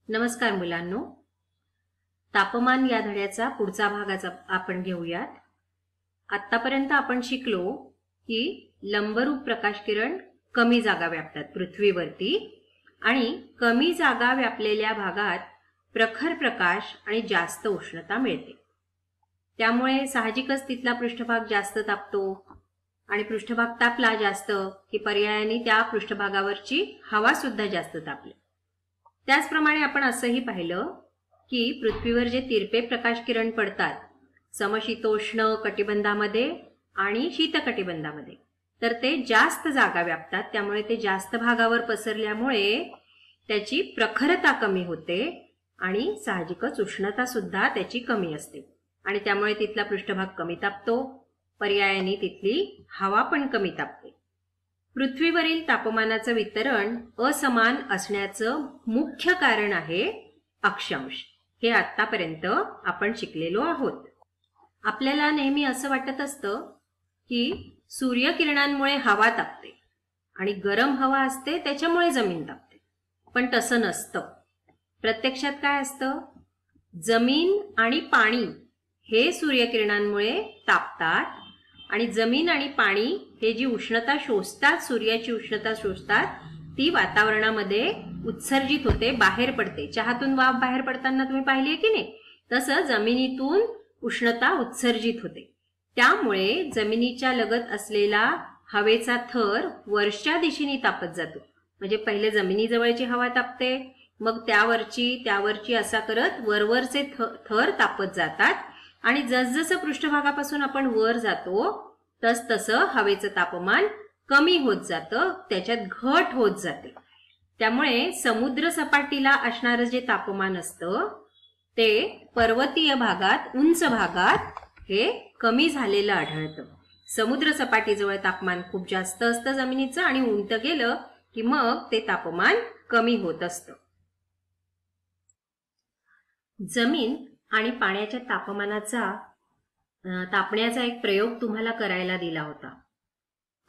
नमस्कार मुलांनो, तापमान या धड्याचा पुढचा भाग आपण घेऊयात। आतापर्यंत आपण शिकलो की लंबरूप प्रकाश किरण कमी जागा व्यापतात पृथ्वीवरती आणि कमी जागा व्यापलेल्या भागात प्रखर प्रकाश आणि जास्त उष्णता मिळते। त्यामुळे साहजिकच तिथला पृष्ठभाग जास्त तापतो आणि पृष्ठभाग तापला जास्त की पर्यायाने त्या पृष्ठभागावरची हवा सुद्धा जास्त तापली। त्याचप्रमाणे आपण असंही पाहिलं की पृथ्वीवर जे तिरपे प्रकाश किरण पडतात समशीतोष्ण कटिबंधामध्ये आणि शीतकटिबंधामध्ये, तर ते जास्त जागा व्यापतात। त्यामुळे ते जास्त भागावर पसरल्यामुळे त्याची प्रखरता कमी होते आणि साहजिकच उष्णता सुद्धा त्याची कमी असते आणि त्यामुळे तिथला पृष्ठभाग कमी तापतो, पर्यायाने तिथली हवा पण कमी तापते। पृथ्वीवरील तापमानाचं वितरण असमान असण्याचं मुख्य कारण आहे अक्षांश। हे आतापर्यंत आपण शिकलेलो आहोत। आपल्याला नेहमी असं वाटत असतं की सूर्यकिरणांमुळे हवा तापते आणि गरम हवा असते त्याच्यामुळे जमीन तापते, पण तसं नसतं। प्रत्यक्षात काय असतं, जमीन आणि पाणी हे सूर्यकिरणांमुळे तापतात आणि जमीन आणि पाणी हे जी उष्णता शोषतात, सूर्याची उष्णता शोषतात, ती वातावरणामध्ये उत्सर्जित होते, बाहेर पडते। चहातून वाफ बाहेर पडताना तुम्ही पाहिली की नाही, तसं जमिनीतून उष्णता उत्सर्जित होते। त्यामुळे जमिनीच्या लगत असलेला हवेचा थर वरच्या दिशेने तापत जातो। म्हणजे पहिले जमिनीजवळची हवा तापते, मग त्यावरची असा करत वरवरचे थर तापत जातात आणि जसजसं पृष्ठभागापासून आपण वर जातो तसतसं हवेचं तापमान कमी होत जातं, त्याच्यात घट होत जाते। त्यामुळे समुद्र सपाटीला असणारं जे तापमान असतं ते पर्वतीय भागात, उंच भागात हे कमी झालेलं आढळतं। समुद्र सपाटीजवळ तापमान खूप जास्त असतं जमिनीचं आणि उंच गेलं की मग ते तापमान कमी होत असतं। जमीन आणि पाण्याच्या तापण्याचा एक प्रयोग तुम्हाला करायला दिला होता।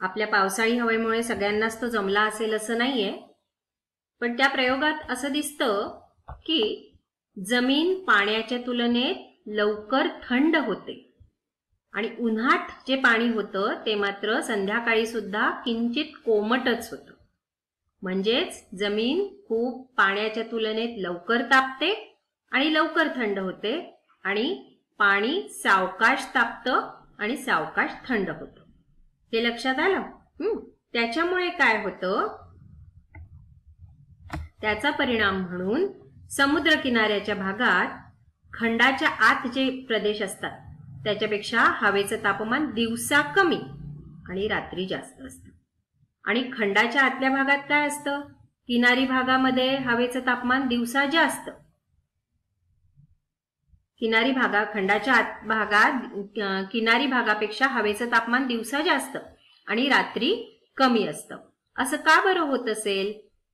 आपल्या पावसाळी हवेमुळे सगळ्यांनाच तो जमला असेल असं नाहीये, पण त्या प्रयोगात असं दिसतं की जमीन पाण्याच्या तुलनेत लवकर थंड होते आणि उन्हात जे पाणी होतं ते मात्र संध्याकाळी सुद्धा किंचित कोमटच होतं। म्हणजेच जमीन खूप पाण्याच्या तुलनेत लवकर तापते आणि लवकर थंड होते आणि पाणी सावकाश तापतं आणि सावकाश थंड होतं। हे लक्षात आलं? त्याच्यामुळे काय होतं, त्याचा परिणाम म्हणून समुद्र किनाऱ्याच्या भागात खंडाच्या आत जे प्रदेश असतात त्याच्यापेक्षा हवेचं तापमान दिवसा कमी आणि रात्री जास्त असतं। आणि खंडाच्या आतल्या भागात काय असतं, किनारी भागामध्ये हवेचं तापमान दिवसा जास्त। खंडाच्या आत भागात किनारी भागापेक्षा हवेचं तापमान दिवसा जास्त आणि रात्री कमी असतं। असं का बरं होत असेल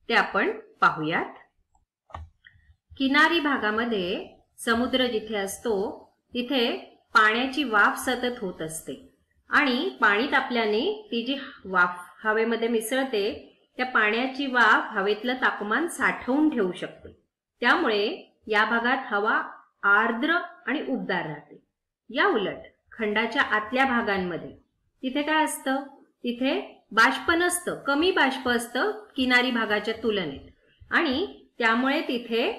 ते आपण पाहूयात। किनारी भागामध्ये समुद्र जिथे असतो तिथे पाण्याची वाफ सतत होत असते आणि पाणी तापल्याने ती जी वाफ हवेमध्ये मिसळते त्या पाण्याची वाफ हवेतलं तापमान साठवून ठेवू शकते। त्यामुळे या भागात हवा आर्द्र आणि उबदार राहते। या उलट खंडाच्या आतल्या भागांमध्ये तिथे काय असतं, तिथे बाष्प नसतं, कमी बाष्प असतं किनारी भागाच्या तुलनेत आणि त्यामुळे तिथे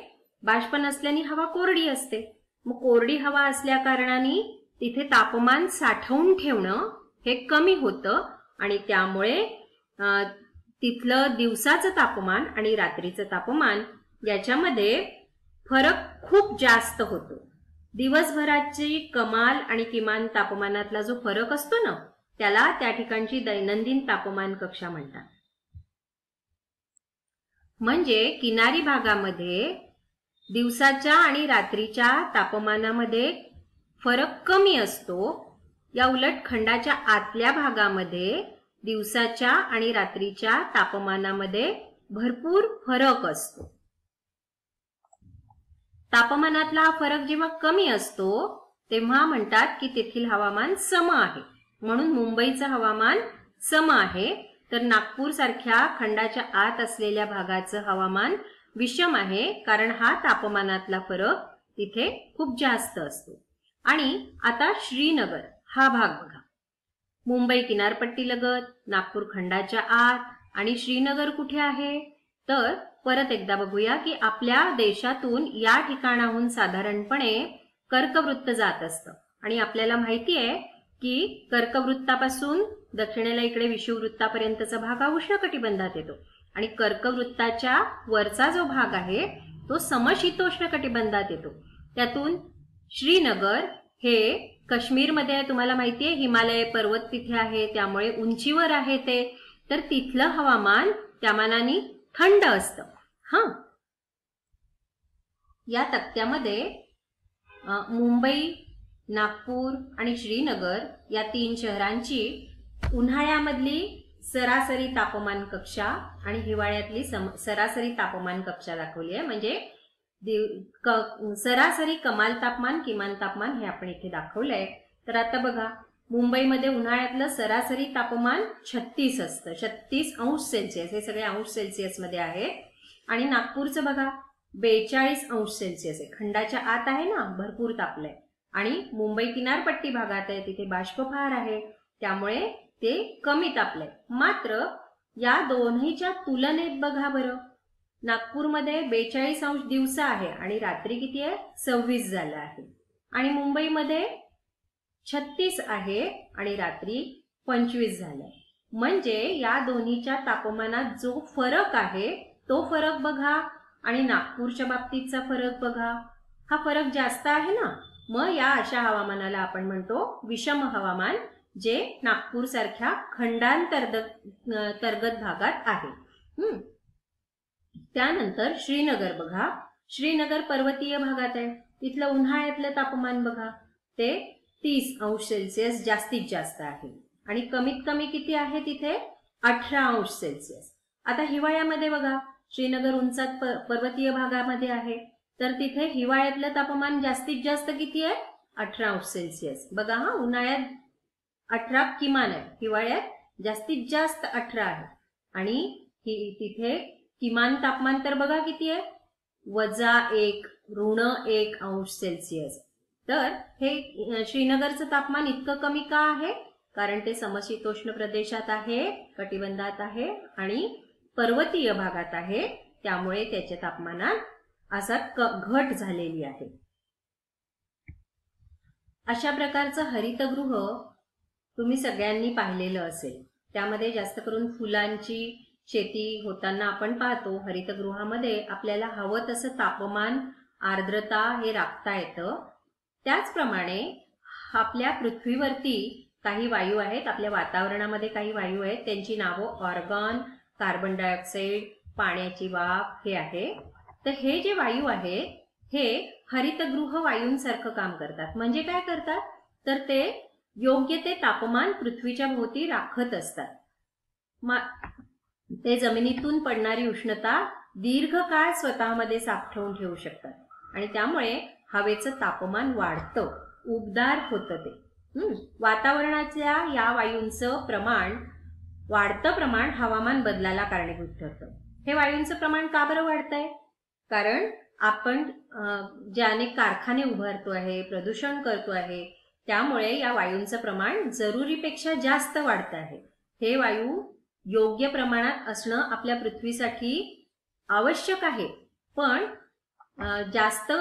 बाष्प नसल्याने हवा कोरडी असते। मग कोरडी हवा असल्या कारणाने तिथे तापमान साठवून ठेवणं हे कमी होतं आणि त्यामुळे तिथलं दिवसाचं तापमान आणि रात्रीचं तापमान याच्यामध्ये फरक खूप जास्त होतो। दिवसभराची कमाल आणि किमान तापमानातला जो फरक असतो ना, त्याला त्या ठिकाणची दैनंदिन तापमान कक्षा म्हणतात। म्हणजे किनारी भागामध्ये दिवसाच्या आणि रात्रीच्या तापमानामध्ये फरक कमी असतो, या उलट खंडाच्या आतल्या भागामध्ये दिवसाच्या आणि रात्रीच्या तापमानामध्ये भरपूर फरक असतो। तापमानातला हा फरक जेव्हा कमी असतो तेव्हा म्हणतात की तेथील हवामान सम आहे, म्हणून मुंबईचं हवामान सम आहे, तर नागपूर सारख्या खंडाच्या आत असलेल्या भागाचं हवामान विषम आहे, कारण हा तापमानातला फरक तिथे खूप जास्त असतो. आणि आता श्रीनगर हा भाग बघा. मुंबई किनारपट्टी लगत, नागपूर खंडाच्या आत आणि श्रीनगर कुठे आहे? तर परत एकदा बघूया की आपल्या देशातून या ठिकाणाहून साधारणपणे कर्कवृत्त जात असतं आणि आपल्याला माहिती आहे की कर्कवृत्तापासून दक्षिणेला इकडे विषुववृत्तापर्यंतचा भाग हा उष्णकटिबंधात येतो आणि कर्कवृत्ताच्या वरचा जो भाग आहे तो समशीतोष्ण कटिबंधात येतो. त्यातून श्रीनगर हे काश्मीरमध्ये आहे, तुम्हाला माहिती आहे हिमालय पर्वत तिथे आहे, त्यामुळे उंचीवर आहे ते, तर तिथलं हवामान त्या मानाने थंड असतं. या तक्त्यामध्ये मुंबई, नागपूर आणि श्रीनगर या 3 शहरांची उन्हाळ्यामधली सरासरी तापमान कक्षा आणि हिवाळ्यातली सरासरी तापमान कक्षा दाखवली आहे. म्हणजे सरासरी कमाल तापमान, किमान तापमान हे आपण इथे दाखवलंय. तर आता बघा, मुंबईमध्ये उन्हाळ्यातलं सरासरी तापमान 36 असतं, 36 अंश सेल्सिअस, हे सगळे अंश सेल्सिअस मध्ये आहे. आणि नागपूरचं बघा 42 अंश सेल्सिअस आहे, खंडाच्या आत आहे ना, भरपूर तापलंय. आणि मुंबई किनारपट्टी भागात आहे, तिथे बाष्प फार आहे, त्यामुळे ते कमी तापलंय. मात्र या दोन्हीच्या तुलनेत बघा बरं, नागपूरमध्ये 42 अंश दिवसा आहे आणि रात्री किती आहे? 26 झालं आहे. आणि मुंबईमध्ये 36 आहे आणि रात्री 25 झालंय. म्हणजे या दोन्हीच्या तापमानात जो फरक आहे तो फरक बघा आणि नागपूरच्या बाबतीतचा फरक बघा, हा फरक जास्त आहे ना. मग या अशा हवामानाला आपण म्हणतो विषम हवामान, जे नागपूर सारख्या खंडांतर्गत भागात आहे. त्यानंतर श्रीनगर बघा, श्रीनगर पर्वतीय भागात आहे, तिथलं उन्हाळ्यातलं तापमान बघा ते 30 अंश सेल्सिअस जास्तीत जास्त आहे आणि कमीत कमी किती आहे तिथे? 18 अंश सेल्सिअस. आता हिवाळ्यामध्ये बघा, श्रीनगर उंचात पर्वतीय भागामध्ये आहे, तर तिथे हिवाळ्यातलं तापमान जास्तीत जास्त किती आहे? 18 अंश सेल्सिअस. बघा हा, उन्हाळ्यात 18 किमान आहे, हिवाळ्यात जास्तीत जास्त 18 आहे. आणि तिथे किमान तापमान तर बघा किती आहे? -1 -1 अंश सेल्सिअस. तर हे श्रीनगरचं तापमान इतकं कमी का आहे? कारण ते समशीतोष्ण प्रदेशात आहे, कटिबंधात आहे आणि पर्वतीय भागात आहे, त्यामुळे त्याच्या तापमानात असा घट झालेली आहे. अशा प्रकारचं हरितगृह तुम्ही सगळ्यांनी पाहिलेलं असेल. त्यामध्ये जास्त करून फुलांची शेती होताना आपण पाहतो. हरितगृहामध्ये आपल्याला हवं तसं तापमान, आर्द्रता हे राखता येतं. त्याचप्रमाणे आपल्या पृथ्वीवरती काही वायू आहेत, आपल्या वातावरणामध्ये काही वायू आहेत, त्यांची नावं ऑर्गॉन, कार्बन डायऑक्साईड, पाण्याची वाफ हे आहे. तर हे जे वायू आहेत हे हरितगृह वायूंसारखं काम करतात. म्हणजे काय करतात? तर ते योग्य ते तापमान पृथ्वीच्या भोवती राखत असतात. ते जमिनीतून पडणारी उष्णता दीर्घकाळ स्वतःमध्ये साठवून ठेवू शकतात आणि त्यामुळे हवेचं तापमान वाढतं, उबदार होतं ते. वातावरणाच्या या वायूंचं वाढतं प्रमाण हवामान बदलाला कारणीभूत ठरतं. हे वायूंचं प्रमाण का बरं वाढतंय? कारण आपण जे अनेक कारखाने उभारतो आहे, प्रदूषण करतो आहे, त्यामुळे या वायूंचं प्रमाण जरुरीपेक्षा जास्त वाढत आहे. हे वायू योग्य प्रमाणात असणं आपल्या पृथ्वीसाठी आवश्यक आहे, पण जास्त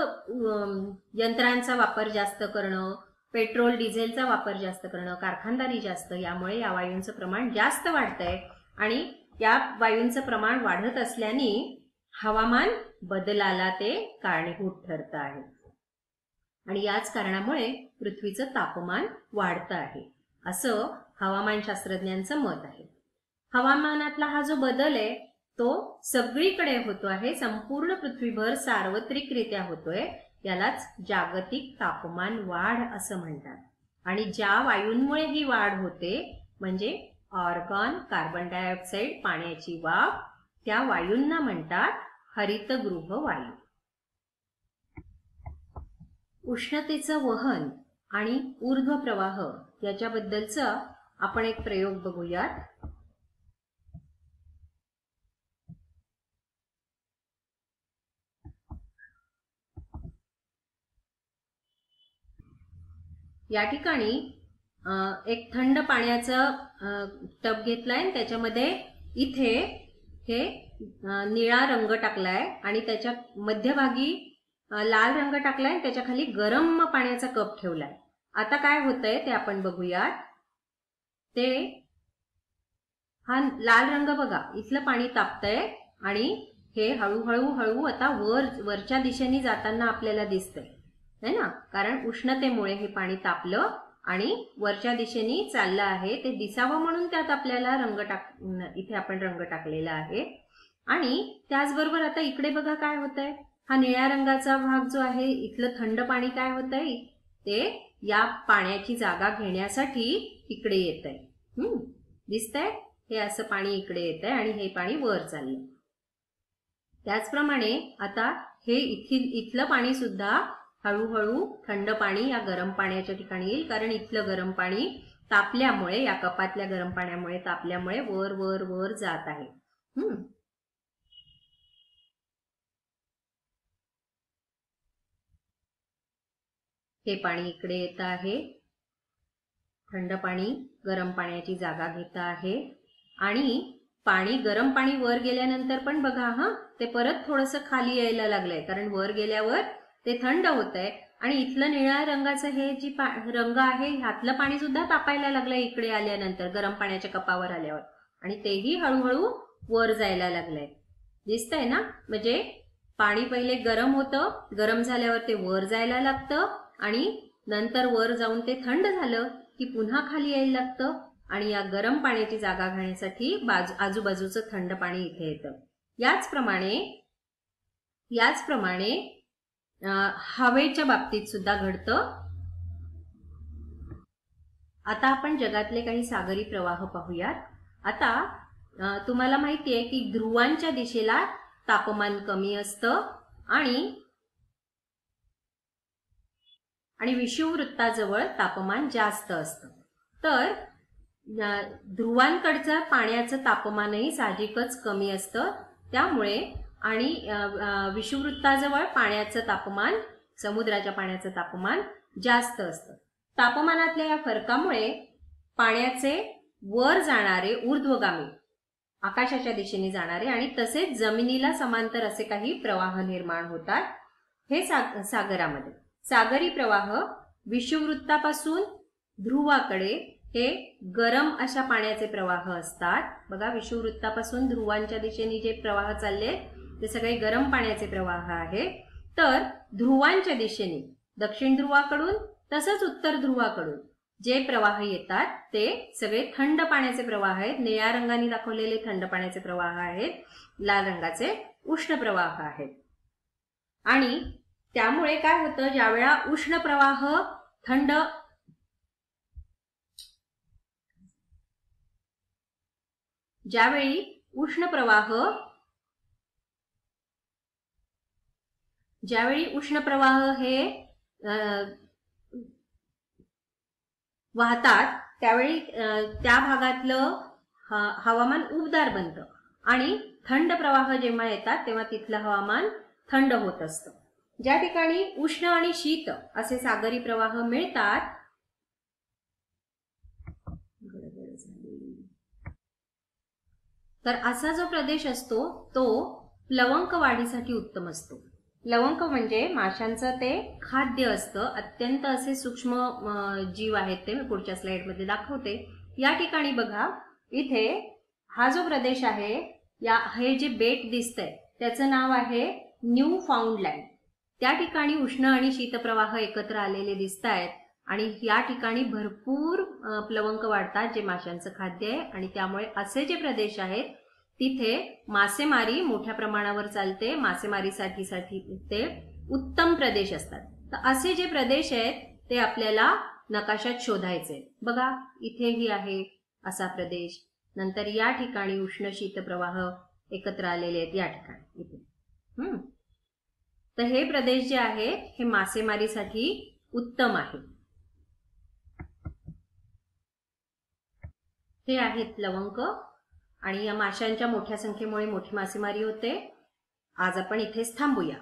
यंत्रांचा वापर जास्त करणं, पेट्रोल डिझेलचा वापर जास्त करणं, कारखानदारी जास्त, यामुळे या वायूंचं प्रमाण जास्त वाढतंय आणि या वायूंचं प्रमाण वाढत असल्याने हवामान बदलाला ते कारणीभूत ठरत आहे आणि याच कारणामुळे पृथ्वीचं तापमान वाढतं आहे, असं हवामानशास्त्रज्ञांचं मत आहे. हवामानातला हा जो बदल आहे तो सगळीकडे होतो आहे, संपूर्ण पृथ्वीभर सार्वत्रिकरित्या होतोय. यालाच जागतिक तापमान वाढ असं म्हणतात. आणि ज्या वायूंमुळे ही वाढ होते म्हणजे ऑर्गॉन, कार्बन डायऑक्साईड, पाण्याची वाफ, त्या वायूंना म्हणतात हरितगृह वायू. उष्णतेचं वहन आणि ऊर्ध्व प्रवाह याच्याबद्दलचा आपण एक प्रयोग बघूयात. या ठिकाणी एक थंड पाण्याचा टब घेतलाय, त्याच्यामध्ये इथे हे निळा रंग टाकलाय आणि त्याच्या मध्यभागी लाल रंग टाकलाय, त्याच्या खाली गरम पाण्याचा कप ठेवलाय. आता काय होतंय ते आपण बघूयात. ते हा लाल रंग बघा, इथलं पाणी तापतंय आणि हे हळूहळू आता वरच्या दिशेने जाताना आपल्याला दिसतंय, है ना, कारण उष्णतेमुळे हे पाणी तापलं आणि वरच्या दिशेने चाललं आहे. ते दिसावं म्हणून त्यात आपल्याला इथे आपण रंग टाकलेला आहे. आणि त्याचबरोबर आता इकडे बघा काय होतंय. हा निळ्या रंगाचा भाग जो आहे, इथलं थंड पाणी काय होतंय, ते या पाण्याची जागा घेण्यासाठी इकडे येतंय. दिसतंय, हे असं पाणी इकडे येतंय आणि हे पाणी वर चाललंय. त्याचप्रमाणे आता हे इथलं पाणी सुद्धा हळूहळू थंड पाणी या गरम पाण्याच्या ठिकाणी येईल, कारण इथलं गरम पाणी तापल्यामुळे, या कपातल्या गरम पाण्यामुळे तापल्यामुळे वर वर वर जात आहे. हे पाणी इकडे येत आहे. थंड पाणी गरम पाण्याची जागा घेत आहे. आणि गरम पाणी वर गेल्यानंतर पण बघा ते परत थोडंसं खाली यायला लागलंय, कारण वर गेल्यावर ते थंड होतंय आणि इथलं निळ्या रंगाचं हे जी रंग आहे, ह्यातलं पाणी सुद्धा तापायला लागलंय इकडे आल्यानंतर, गरम पाण्याच्या कपावर आल्यावर, आणि तेही हळूहळू वर जायला लागलंय. दिसतंय ना, म्हणजे पाणी पहिले गरम होतं, गरम झाल्यावर ते वर जायला लागतं आणि नंतर वर जाऊन ते थंड झालं की पुन्हा खाली यायला लागतं आणि या गरम पाण्याची जागा घेण्यासाठी आजूबाजूचं थंड पाणी इथे येतं. याचप्रमाणे हवेच्या बाबतीत सुद्धा घडतं. आता आपण जगातले काही सागरी प्रवाह पाहूयात. आता तुम्हाला माहितीये की ध्रुवांच्या दिशेला तापमान कमी असतं आणि विषुववृत्ताजवळ तापमान जास्त असतं. तर ध्रुवांकडचं पाण्याचं तापमानही साहजिकच कमी असतं. त्यामुळे आणि विषुववृत्ताजवळ पाण्याचं तापमान, समुद्राच्या पाण्याचं तापमान जास्त असतं. तापमानातल्या या फरकामुळे पाण्याचे वर जाणारे ऊर्ध्वगामी, आकाशाच्या दिशेने जाणारे आणि तसेच जमिनीला समांतर असे काही प्रवाह निर्माण होतात. हे सागरामध्ये सागरी प्रवाह विषुववृत्तापासून ध्रुवाकडे हे गरम अशा पाण्याचे प्रवाह असतात. बघा, विषुववृत्तापासून ध्रुवांच्या दिशेने जे प्रवाह चालले ते सगळे गरम पाण्याचे प्रवाह आहेत. तर ध्रुवांच्या दिशेने दक्षिण ध्रुवाकडून तसंच उत्तर ध्रुवाकडून जे प्रवाह येतात ते सगळे थंड पाण्याचे प्रवाह आहेत. निळ्या रंगाने दाखवलेले थंड पाण्याचे प्रवाह आहेत, लाल रंगाचे उष्ण प्रवाह आहेत. आणि त्यामुळे काय होतं, ज्यावेळा उष्ण प्रवाह ज्यावेळी उष्ण प्रवाह हे वाहतात, त्यावेळी त्या भागातलं हवामान उबदार बनतं आणि थंड प्रवाह जेव्हा येतात तेव्हा तिथलं हवामान थंड होत असतं. ज्या ठिकाणी उष्ण आणि शीत असे सागरी प्रवाह मिळतात, तर असा जो प्रदेश असतो तो प्लवंक वाढीसाठी उत्तम असतो. प्लवंक म्हणजे माशांचं ते खाद्य असतं. अत्यंत असे सूक्ष्म जीव आहेत ते, मी पुढच्या स्लाइडमध्ये दाखवते. या ठिकाणी बघा, इथे हा जो प्रदेश आहे, हे जे बेट दिसतंय त्याचं नाव आहे न्यू फाउंडलँड. त्या ठिकाणी उष्ण आणि शीतप्रवाह एकत्र आलेले दिसत आहेत आणि या ठिकाणी भरपूर प्लवंक वाढतात जे माशांचं खाद्य आहे. आणि त्यामुळे असे जे प्रदेश आहेत तिथे मासेमारी मोठ्या प्रमाणावर चालते. मासेमारीसाठी ते उत्तम प्रदेश असतात. तर असे जे प्रदेश आहेत ते आपल्याला नकाशात शोधायचे. बघा, इथेही आहे असा प्रदेश. नंतर या ठिकाणी उष्ण शीतप्रवाह एकत्र आलेले आहेत या ठिकाणी इथे. तर हे प्रदेश जे आहेत हे मासेमारीसाठी उत्तम आहे. हे आहेत प्लवंक आणि या माशांच्या मोठ्या संख्येमुळे मोठी मासेमारी होते. आज आपण इथेच थांबूया.